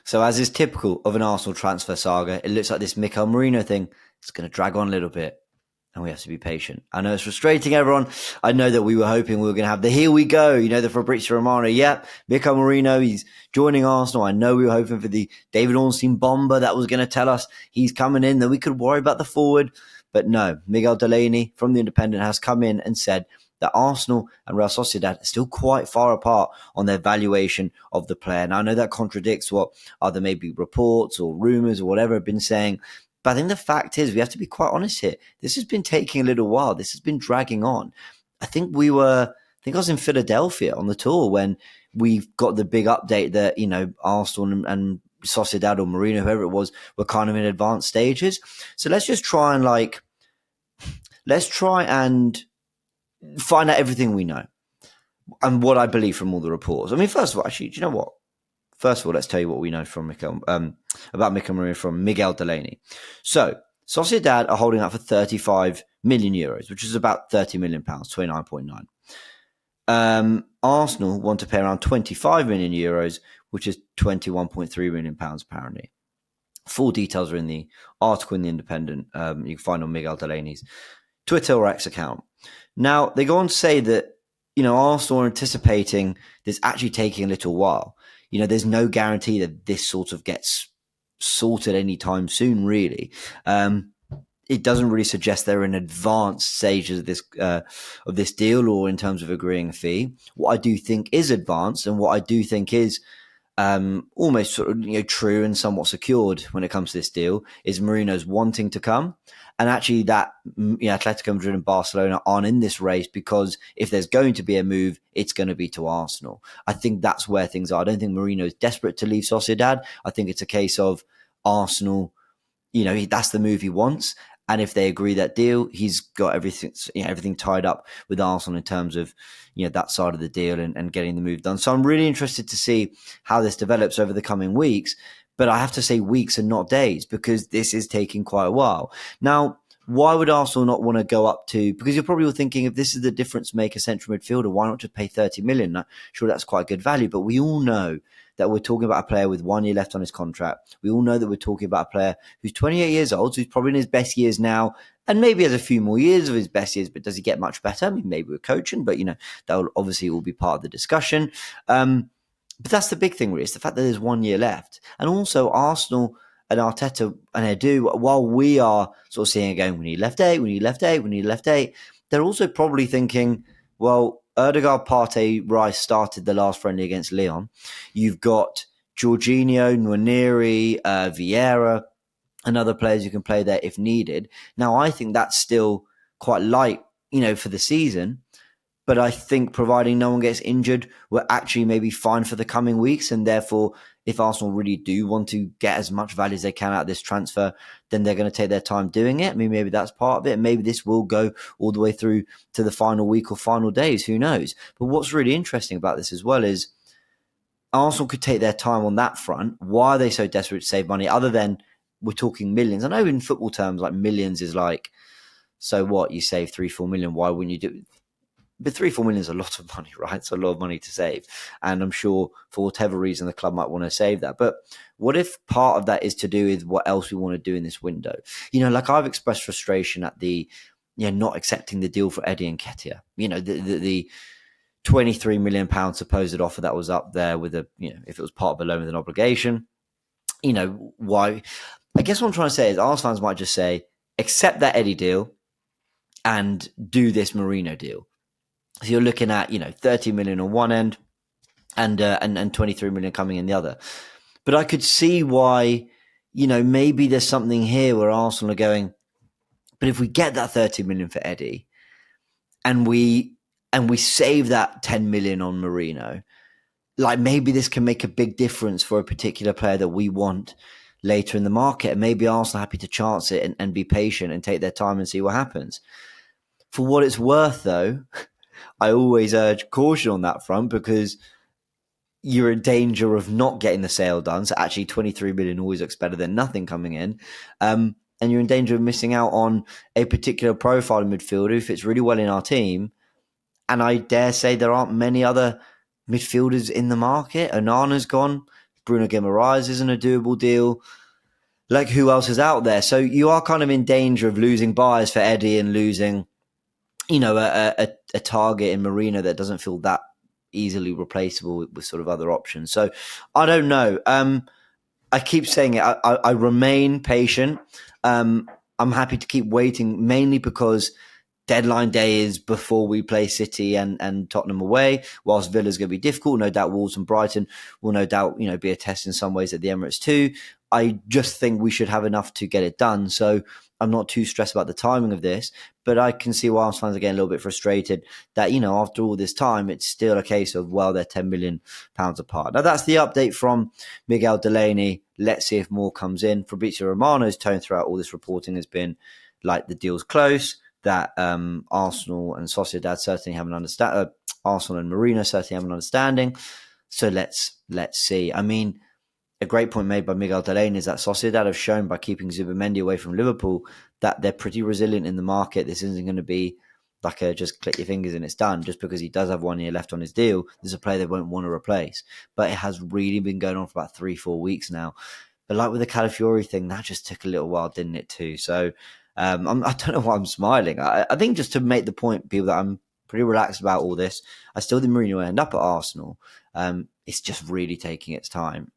So as is typical of an Arsenal transfer saga, it looks like this Mikel Merino thing is going to drag on a little bit. And we have to be patient. I know it's frustrating, everyone. I know that we were hoping we were going to have the here we go, the Fabrizio Romano. Yep, Mikel Merino, he's joining Arsenal. I know we were hoping for the David Ornstein bomber that was going to tell us he's coming in, that we could worry about the forward. But no, Miguel Delaney from The Independent has come in and said that Arsenal and Real Sociedad are still quite far apart on their valuation of the player. Now, I know that contradicts what other maybe reports or rumours or whatever have been saying. But I think the fact is, we have to be quite honest here. This has been taking a little while. This has been dragging on. I think I was in Philadelphia on the tour when we got the big update that, Arsenal and Sociedad or Marino, whoever it was, were kind of in advanced stages. So let's try and find out everything we know and what I believe from all the reports. I mean, first of all, actually, do you know what? First of all, let's tell you what we know from about Mikel Merino from Miguel Delaney. So, Sociedad are holding out for 35 million euros, which is about 30 million pounds, 29.9. Arsenal want to pay around 25 million euros, which is 21.3 million pounds, apparently. Full details are in the article in The Independent. You can find on Miguel Delaney's Twitter or X account. Now, they go on to say that, Arsenal are anticipating this actually taking a little while. There's no guarantee that this sort of gets sorted anytime soon, really. It doesn't really suggest they're in advanced stages of this deal or in terms of agreeing a fee. What I do think is advanced and what I do think is almost sort of true and somewhat secured when it comes to this deal is Marino's wanting to come. And actually that Atletico Madrid and Barcelona aren't in this race because if there's going to be a move, it's going to be to Arsenal. I think that's where things are. I don't think Marino is desperate to leave Sociedad. I think it's a case of Arsenal, that's the move he wants. And if they agree that deal, he's got everything tied up with Arsenal in terms of, that side of the deal and getting the move done. So I'm really interested to see how this develops over the coming weeks. But I have to say weeks and not days because this is taking quite a while. Now, why would Arsenal not want to go up to, because you're probably thinking if this is the difference maker central midfielder, why not just pay 30 million? Now, sure, that's quite good value, but we all know that we're talking about a player with 1 year left on his contract. We all know that we're talking about a player who's 28 years old, who's probably in his best years now, and maybe has a few more years of his best years, but does he get much better? I mean, maybe we're coaching, but, that will obviously all be part of the discussion. But that's the big thing, really. It's the fact that there's 1 year left. And also Arsenal and Arteta and Edu, while we are sort of seeing it going, we need left eight, they're also probably thinking, well, Ødegaard, Partey, Rice started the last friendly against Lyon. You've got Jorginho, Nwaneri, Vieira, and other players who can play there if needed. Now, I think that's still quite light, for the season. But I think providing no one gets injured, we're actually maybe fine for the coming weeks. And therefore, if Arsenal really do want to get as much value as they can out of this transfer, then they're going to take their time doing it. I mean, maybe that's part of it. Maybe this will go all the way through to the final week or final days. Who knows? But what's really interesting about this as well is Arsenal could take their time on that front. Why are they so desperate to save money? Other than we're talking millions. I know in football terms, like millions is like, so what? You save 3-4 million. Why wouldn't you do it? But 3-4 million is a lot of money, right? It's a lot of money to save. And I'm sure for whatever reason, the club might want to save that. But what if part of that is to do with what else we want to do in this window? Like I've expressed frustration at the, not accepting the deal for Eddie Nketiah. The 23 million pound supposed offer that was up there with if it was part of a loan with an obligation. Why? I guess what I'm trying to say is Arsenal fans might just say, accept that Eddie deal and do this Merino deal. So you're looking at, 30 million on one end and 23 million coming in the other. But I could see why, maybe there's something here where Arsenal are going, but if we get that 30 million for Eddie and we save that 10 million on Merino, like maybe this can make a big difference for a particular player that we want later in the market. And maybe Arsenal are happy to chance it and be patient and take their time and see what happens. For what it's worth, though, I always urge caution on that front because you're in danger of not getting the sale done. So actually 23 million always looks better than nothing coming in. And you're in danger of missing out on a particular profile midfielder who fits really well in our team. And I dare say there aren't many other midfielders in the market. Onana's gone. Bruno Guimaraes isn't a doable deal. Like, who else is out there? So you are kind of in danger of losing buyers for Eddie and losing, a target in Merino that doesn't feel that easily replaceable with sort of other options. So I don't know. I keep saying it. I remain patient. I'm happy to keep waiting, mainly because deadline day is before we play City and Tottenham away. Whilst Villa's going to be difficult, no doubt Wolves and Brighton will no doubt be a test in some ways at the Emirates too. I just think we should have enough to get it done. So I'm not too stressed about the timing of this, but I can see why Arsenal fans are getting a little bit frustrated that, after all this time, it's still a case of, well, they're £10 million apart. Now, that's the update from Miguel Delaney. Let's see if more comes in. Fabrizio Romano's tone throughout all this reporting has been like the deal's close, that Arsenal and Sociedad certainly have an understanding. Arsenal and Merino certainly have an understanding. So let's see. I mean, a great point made by Miguel Delaney is that Sociedad have shown by keeping Zubimendi away from Liverpool that they're pretty resilient in the market. This isn't going to be like a just click your fingers and it's done. Just because he does have 1 year left on his deal, there's a player they won't want to replace. But it has really been going on for about 3-4 weeks now. But like with the Calafiori thing, that just took a little while, didn't it too? So I don't know why I'm smiling. I think just to make the point, people, that I'm pretty relaxed about all this. I still think Mourinho will end up at Arsenal. It's just really taking its time.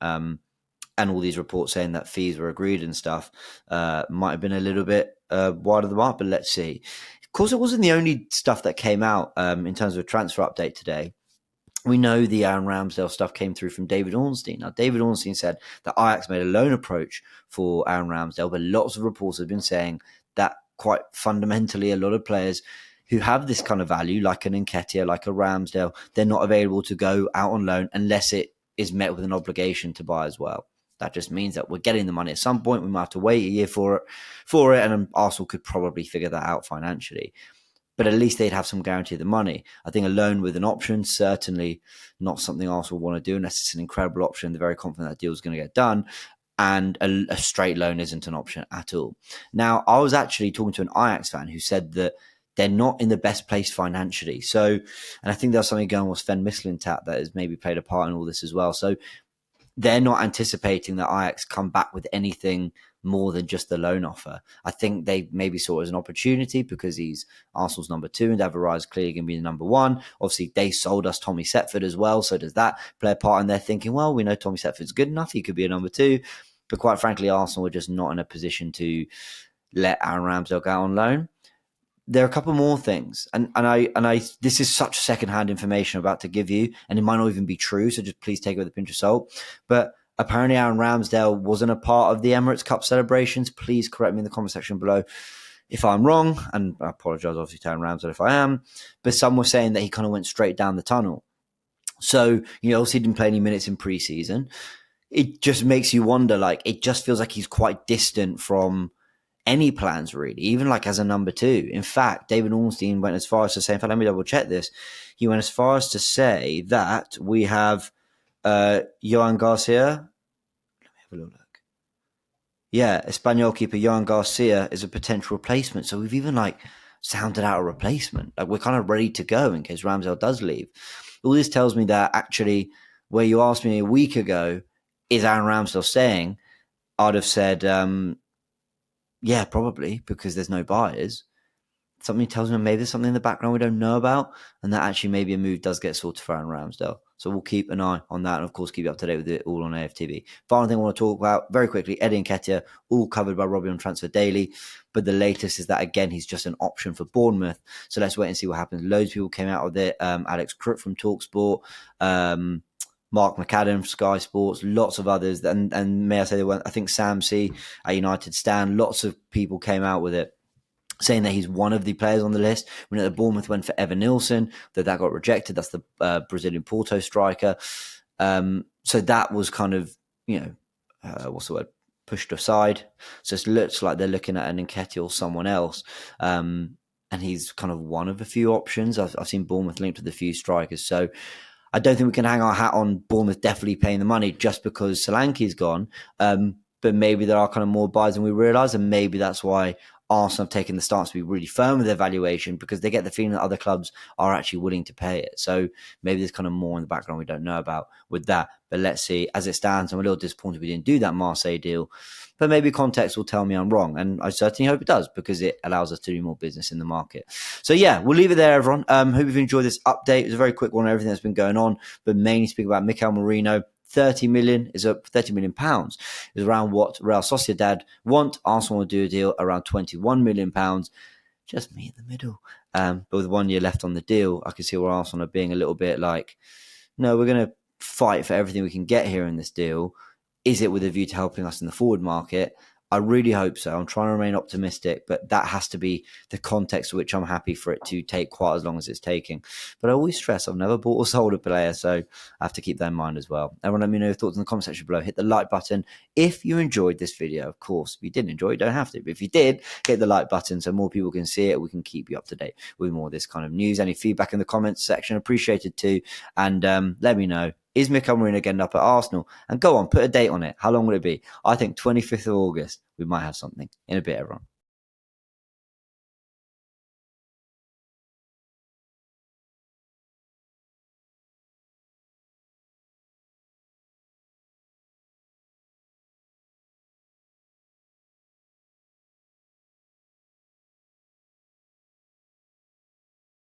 And all these reports saying that fees were agreed and stuff might have been a little bit wide of the mark, but let's see. Of course, it wasn't the only stuff that came out in terms of a transfer update today. We know the Aaron Ramsdale stuff came through from David Ornstein. Now, David Ornstein said that Ajax made a loan approach for Aaron Ramsdale, but lots of reports have been saying that quite fundamentally a lot of players who have this kind of value, like an Nketiah, like a Ramsdale, they're not available to go out on loan unless it is met with an obligation to buy as well. That just means that we're getting the money at some point. We might have to wait a year for it, and Arsenal could probably figure that out financially. But at least they'd have some guarantee of the money. I think a loan with an option, certainly not something Arsenal want to do unless it's an incredible option. They're very confident that deal is going to get done. And a straight loan isn't an option at all. Now, I was actually talking to an Ajax fan who said that they're not in the best place financially. So, and I think there's something going on with Sven Mislintat that has maybe played a part in all this as well. So they're not anticipating that Ajax come back with anything more than just the loan offer. I think they maybe saw it as an opportunity because he's Arsenal's number 2 and David Raya is clearly going to be the number 1. Obviously, they sold us Tommy Setford as well. So does that play a part in their thinking, well, we know Tommy Setford's good enough. He could be a number 2. But quite frankly, Arsenal were just not in a position to let Aaron Ramsdale go on loan. There are a couple more things, and I this is such secondhand information I'm about to give you, and it might not even be true, so just please take it with a pinch of salt. But apparently Aaron Ramsdale wasn't a part of the Emirates Cup celebrations. Please correct me in the comment section below if I'm wrong, and I apologise obviously to Aaron Ramsdale if I am, but some were saying that he kind of went straight down the tunnel. So, obviously he didn't play any minutes in pre-season. It just makes you wonder, like, it just feels like he's quite distant from any plans, really, even like as a number 2. In fact, David Ornstein went as far as to say, in fact, let me double check this. He went as far as to say that we have Johan Garcia. Let me have a little look. Yeah, Espanyol keeper Johan Garcia is a potential replacement. So we've even sounded out a replacement. Like, we're kind of ready to go in case Ramsdale does leave. All this tells me that actually, where you asked me a week ago, is Aaron Ramsdale staying? I'd have said, yeah, probably, because there's no buyers. Something tells me maybe there's something in the background we don't know about, and that actually maybe a move does get sorted for Aaron Ramsdale. So we'll keep an eye on that, and of course keep you up to date with it all on AFTV. Final thing I want to talk about very quickly, Eddie Nketiah, all covered by Robbie on Transfer Daily, but the latest is that, again, he's just an option for Bournemouth. So let's wait and see what happens. Loads of people came out with it. Alex Crook from TalkSport, Mark McAdam from Sky Sports, lots of others. And may I say, I think Sam C at United Stand, lots of people came out with it, saying that he's one of the players on the list. When the Bournemouth went for Evan Nilsson, that got rejected. That's the Brazilian Porto striker. So that was kind of, what's the word, pushed aside. So it looks like they're looking at an Nketiah or someone else. And he's kind of one of a few options. I've seen Bournemouth linked with a few strikers. So I don't think we can hang our hat on Bournemouth definitely paying the money just because Solanke's gone. But maybe there are kind of more buys than we realise, and maybe that's why Arsenal have taken the stance to be really firm with their valuation because they get the feeling that other clubs are actually willing to pay it. So maybe there's kind of more in the background we don't know about with that. But let's see. As it stands, I'm a little disappointed we didn't do that Marseille deal. But maybe context will tell me I'm wrong. And I certainly hope it does because it allows us to do more business in the market. So yeah, we'll leave it there, everyone. Hope you've enjoyed this update. It was a very quick one on everything that's been going on, but mainly speak about Mikel Merino. 30 million is up 30 million pounds is around what Real Sociedad want. Arsenal will do a deal around 21 million pounds. Just me in the middle. But with 1 year left on the deal, I can see where Arsenal are being a little bit like, no, we're going to fight for everything we can get here in this deal. Is it with a view to helping us in the forward market? I really hope so. I'm trying to remain optimistic, but that has to be the context in which I'm happy for it to take quite as long as it's taking. But I always stress I've never bought or sold a player, so I have to keep that in mind as well. Everyone let me know your thoughts in the comment section below. Hit the like button if you enjoyed this video. Of course, if you didn't enjoy it, you don't have to. But if you did, hit the like button so more people can see it. We can keep you up to date with more of this kind of news. Any feedback in the comments section, appreciated too. And let me know. Is Mikel Merino getting up at Arsenal? And go on, put a date on it. How long will it be? I think 25th of August. We might have something. In a bit, everyone.